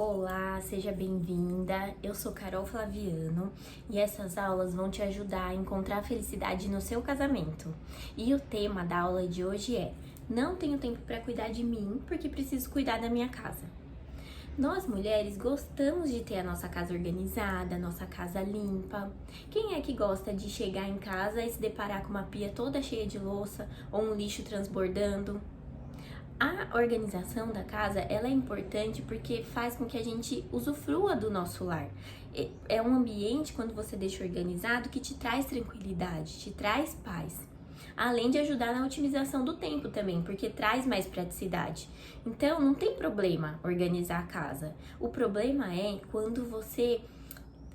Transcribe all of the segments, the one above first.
Olá, seja bem-vinda. Eu sou Carol Flaviano e essas aulas vão te ajudar a encontrar felicidade no seu casamento. E o tema da aula de hoje é: Não tenho tempo para cuidar de mim porque preciso cuidar da minha casa. Nós mulheres gostamos de ter a nossa casa organizada, a nossa casa limpa. Quem é que gosta de chegar em casa e se deparar com uma pia toda cheia de louça ou um lixo transbordando? A organização da casa, ela é importante porque faz com que a gente usufrua do nosso lar. É um ambiente, quando você deixa organizado, que te traz tranquilidade, te traz paz. Além de ajudar na otimização do tempo também, porque traz mais praticidade. Então, não tem problema organizar a casa. O problema é quando você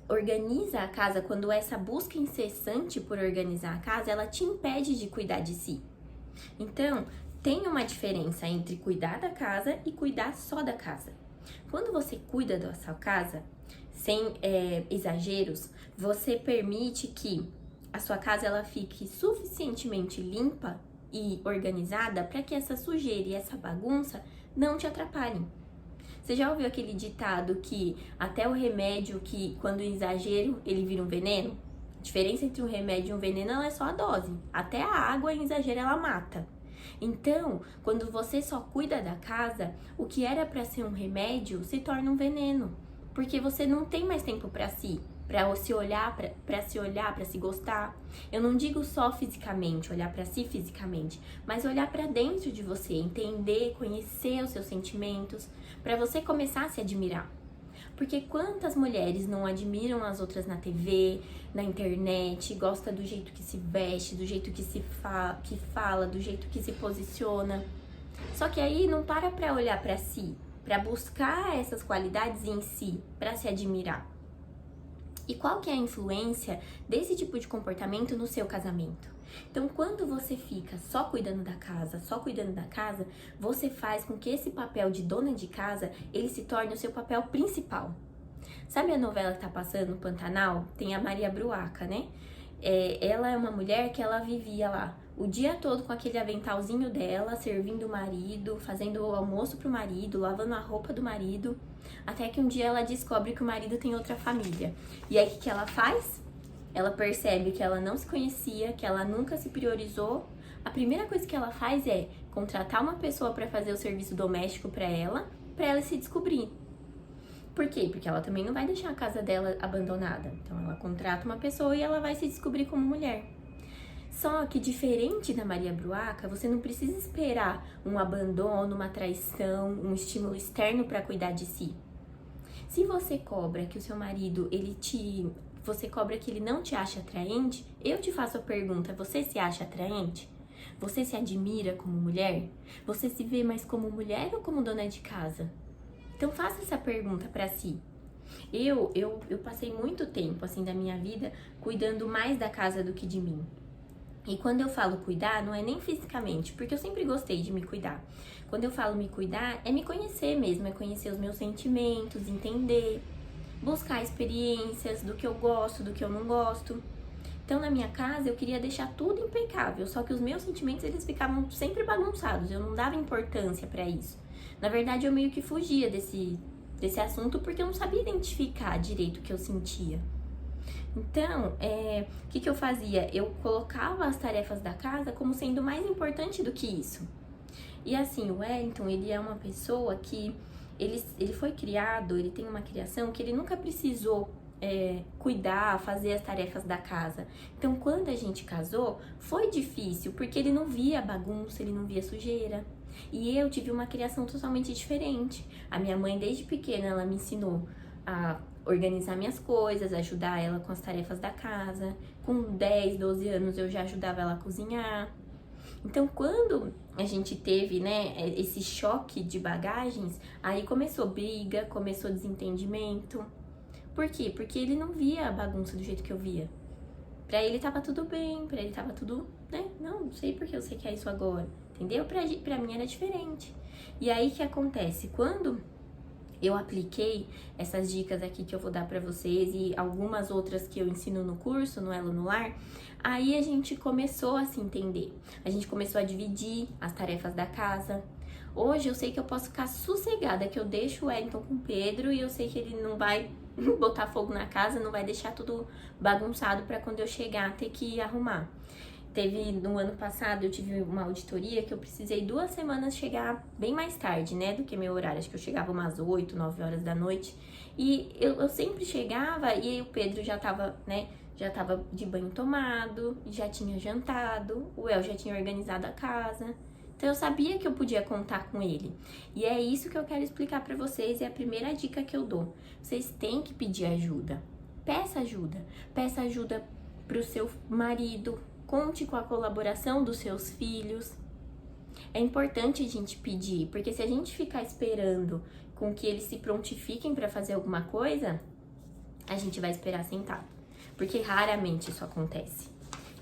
organiza a casa, quando essa busca incessante por organizar a casa, ela te impede de cuidar de si. Então, tem uma diferença entre cuidar da casa e cuidar só da casa. Quando você cuida da sua casa, sem exageros, você permite que a sua casa ela fique suficientemente limpa e organizada para que essa sujeira e essa bagunça não te atrapalhem. Você já ouviu aquele ditado que até o remédio, que quando exagero, ele vira um veneno? A diferença entre um remédio e um veneno ela é só a dose. Até a água em exagero ela mata. Então, quando você só cuida da casa, o que era para ser um remédio se torna um veneno, porque você não tem mais tempo para si, para se olhar, para se gostar. Eu não digo só fisicamente, olhar para si fisicamente, mas olhar para dentro de você, entender, conhecer os seus sentimentos, para você começar a se admirar. Porque quantas mulheres não admiram as outras na TV, na internet, gosta do jeito que se veste, do jeito que fala, do jeito que se posiciona. Só que aí não para olhar para si, para buscar essas qualidades em si, para se admirar. E qual que é a influência desse tipo de comportamento no seu casamento? Então, quando você fica só cuidando da casa, você faz com que esse papel de dona de casa, ele se torne o seu papel principal. Sabe a novela que tá passando no Pantanal? Tem a Maria Bruaca, né? Ela é uma mulher que ela vivia lá o dia todo com aquele aventalzinho dela, servindo o marido, fazendo o almoço pro marido, lavando a roupa do marido, até que um dia ela descobre que o marido tem outra família. E aí o que ela faz? Ela percebe que ela não se conhecia, que ela nunca se priorizou. A primeira coisa que ela faz é contratar uma pessoa para fazer o serviço doméstico para ela se descobrir. Por quê? Porque ela também não vai deixar a casa dela abandonada. Então ela contrata uma pessoa e ela vai se descobrir como mulher. Só que diferente da Maria Bruaca, você não precisa esperar um abandono, uma traição, um estímulo externo para cuidar de si. Se você cobra que o seu marido, você cobra que ele não te acha atraente, eu te faço a pergunta: você se acha atraente? Você se admira como mulher? Você se vê mais como mulher ou como dona de casa? Então faça essa pergunta para si. Eu passei muito tempo assim da minha vida cuidando mais da casa do que de mim. E quando eu falo cuidar, não é nem fisicamente, porque eu sempre gostei de me cuidar. Quando eu falo me cuidar, é me conhecer mesmo, é conhecer os meus sentimentos, entender, buscar experiências do que eu gosto, do que eu não gosto. Então, na minha casa, eu queria deixar tudo impecável, só que os meus sentimentos, eles ficavam sempre bagunçados, eu não dava importância pra isso. Na verdade, eu meio que fugia desse assunto porque eu não sabia identificar direito o que eu sentia. Então, o que eu fazia? Eu colocava as tarefas da casa como sendo mais importante do que isso. E assim, o Wellington, ele é uma pessoa que ele foi criado, ele tem uma criação que ele nunca precisou cuidar, fazer as tarefas da casa. Então, quando a gente casou, foi difícil, porque ele não via bagunça, ele não via sujeira. E eu tive uma criação totalmente diferente. A minha mãe, desde pequena, ela me ensinou a organizar minhas coisas, ajudar ela com as tarefas da casa. Com 10, 12 anos, eu já ajudava ela a cozinhar. Então, quando a gente teve, né, esse choque de bagagens, aí começou briga, começou desentendimento. Por quê? Porque ele não via a bagunça do jeito que eu via. Pra ele tava tudo bem, pra ele tava tudo, né? Não sei porque você quer isso agora, entendeu? Pra mim era diferente. E aí, o que acontece? Quando eu apliquei essas dicas aqui que eu vou dar pra vocês e algumas outras que eu ensino no curso, no Elo no Lar, aí a gente começou a se entender. A gente começou a dividir as tarefas da casa. Hoje eu sei que eu posso ficar sossegada, que eu deixo o Wellington com o Pedro e eu sei que ele não vai botar fogo na casa, não vai deixar tudo bagunçado para quando eu chegar ter que arrumar. No ano passado, eu tive uma auditoria que eu precisei 2 semanas chegar bem mais tarde, né, do que meu horário. Acho que eu chegava umas 8, 9 horas da noite. E eu sempre chegava e aí o Pedro já tava, né, já tava de banho tomado, já tinha jantado, o El já tinha organizado a casa. Então eu sabia que eu podia contar com ele. E é isso que eu quero explicar pra vocês, é a primeira dica que eu dou. Vocês têm que pedir ajuda. Peça ajuda. Peça ajuda pro seu marido. Conte com a colaboração dos seus filhos. É importante a gente pedir, porque se a gente ficar esperando com que eles se prontifiquem para fazer alguma coisa, a gente vai esperar sentado, porque raramente isso acontece.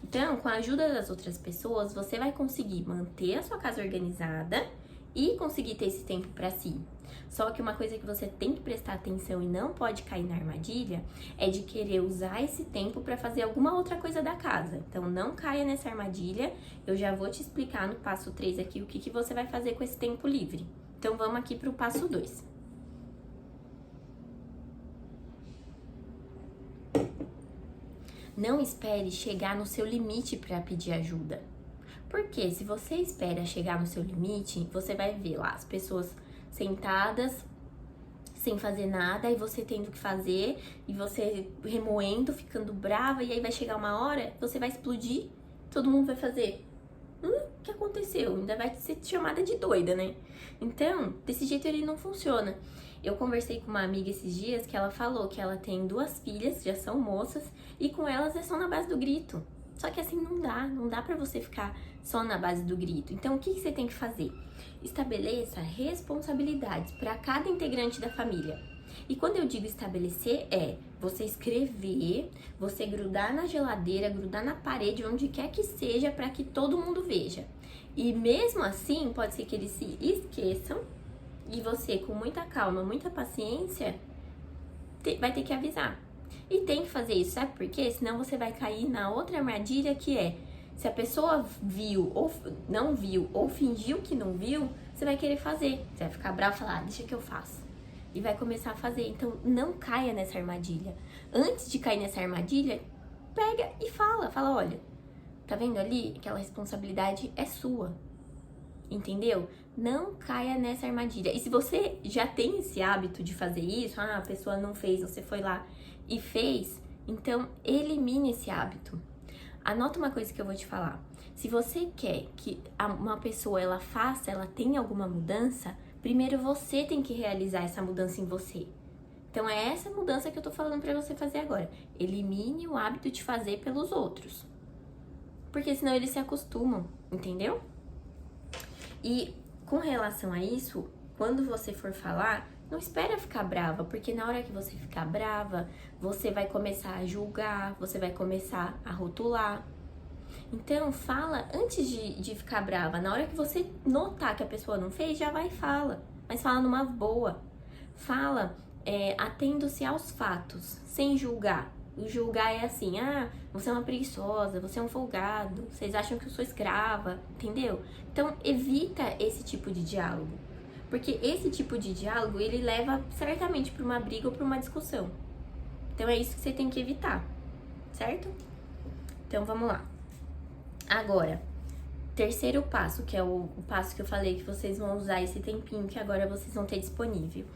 Então, com a ajuda das outras pessoas, você vai conseguir manter a sua casa organizada e conseguir ter esse tempo para si. Só que uma coisa que você tem que prestar atenção e não pode cair na armadilha é de querer usar esse tempo para fazer alguma outra coisa da casa. Então não caia nessa armadilha. Eu já vou te explicar no passo 3 aqui o que você vai fazer com esse tempo livre. Então vamos aqui para o passo 2. Não espere chegar no seu limite para pedir ajuda. Porque se você espera chegar no seu limite, você vai ver lá as pessoas sentadas, sem fazer nada, e você tendo que fazer, e você remoendo, ficando brava, e aí vai chegar uma hora, você vai explodir, todo mundo vai fazer, o que aconteceu? Ainda vai ser chamada de doida, né? Então, desse jeito ele não funciona. Eu conversei com uma amiga esses dias que ela falou que ela tem 2 filhas, já são moças, e com elas é só na base do grito. Só que assim não dá pra você ficar só na base do grito. Então, o que você tem que fazer? Estabeleça responsabilidades para cada integrante da família. E quando eu digo estabelecer, é você escrever, você grudar na geladeira, grudar na parede, onde quer que seja, para que todo mundo veja. E mesmo assim, pode ser que eles se esqueçam e você, com muita calma, muita paciência, vai ter que avisar. E tem que fazer isso, sabe por quê? Senão você vai cair na outra armadilha que é, se a pessoa viu ou não viu ou fingiu que não viu, você vai querer fazer. Você vai ficar bravo e falar, deixa que eu faço. E vai começar a fazer. Então, não caia nessa armadilha. Antes de cair nessa armadilha, pega e fala. Fala, olha, tá vendo ali? Aquela responsabilidade é sua. Entendeu? Não caia nessa armadilha. E se você já tem esse hábito de fazer isso, a pessoa não fez, você foi lá e fez, então elimine esse hábito. Anota uma coisa que eu vou te falar. Se você quer que uma pessoa ela faça, ela tenha alguma mudança, primeiro você tem que realizar essa mudança em você. Então é essa mudança que eu tô falando pra você fazer agora. Elimine o hábito de fazer pelos outros. Porque senão eles se acostumam, entendeu? E com relação a isso, quando você for falar, não espera ficar brava, porque na hora que você ficar brava, você vai começar a julgar, você vai começar a rotular. Então, fala antes de ficar brava. Na hora que você notar que a pessoa não fez, já vai e fala. Mas fala numa boa. Fala atendo-se aos fatos, sem julgar. O julgar é assim, você é uma preguiçosa, você é um folgado, vocês acham que eu sou escrava, entendeu? Então, evita esse tipo de diálogo. Porque esse tipo de diálogo, ele leva certamente para uma briga ou para uma discussão. Então, é isso que você tem que evitar, certo? Então, vamos lá. Agora, terceiro passo, que é o passo que eu falei que vocês vão usar esse tempinho que agora vocês vão ter disponível.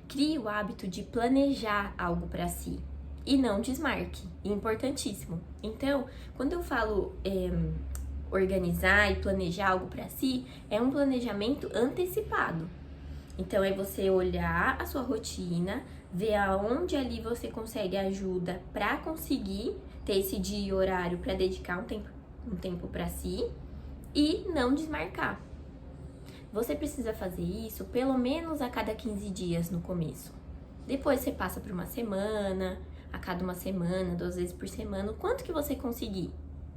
Crie o hábito de planejar algo para si e não desmarque, importantíssimo. Então, quando eu falo organizar e planejar algo para si, é um planejamento antecipado. Então, é você olhar a sua rotina, ver aonde ali você consegue ajuda para conseguir ter esse dia e horário para dedicar um tempo para si e não desmarcar. Você precisa fazer isso pelo menos a cada 15 dias no começo. Depois você passa por uma semana, a cada uma semana, 2 vezes por semana, o quanto que você conseguir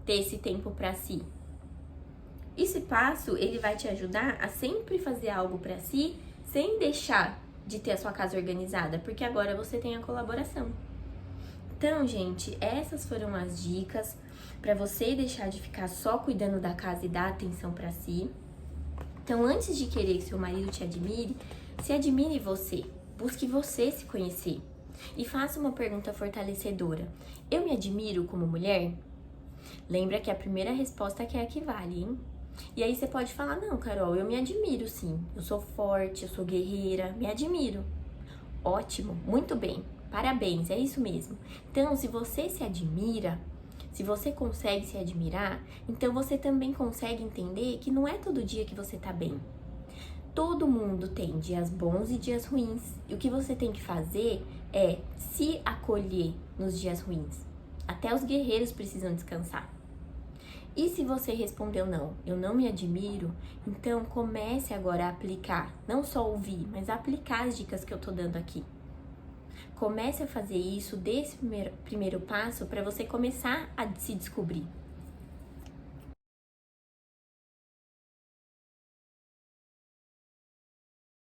ter esse tempo para si. Esse passo, ele vai te ajudar a sempre fazer algo para si, sem deixar de ter a sua casa organizada, porque agora você tem a colaboração. Então, gente, essas foram as dicas para você deixar de ficar só cuidando da casa e dar atenção para si. Então, antes de querer que seu marido te admire, se admire você. Busque você se conhecer. E faça uma pergunta fortalecedora. Eu me admiro como mulher? Lembra que a primeira resposta é a que vale, hein? E aí você pode falar, não, Carol, eu me admiro sim. Eu sou forte, eu sou guerreira, me admiro. Ótimo, muito bem, parabéns, é isso mesmo. Então, se você se admira, se você consegue se admirar, então você também consegue entender que não é todo dia que você tá bem. Todo mundo tem dias bons e dias ruins. E o que você tem que fazer é se acolher nos dias ruins. Até os guerreiros precisam descansar. E se você respondeu não, eu não me admiro, então comece agora a aplicar, não só ouvir, mas aplicar as dicas que eu tô dando aqui. Comece a fazer isso, dê esse primeiro passo para você começar a se descobrir.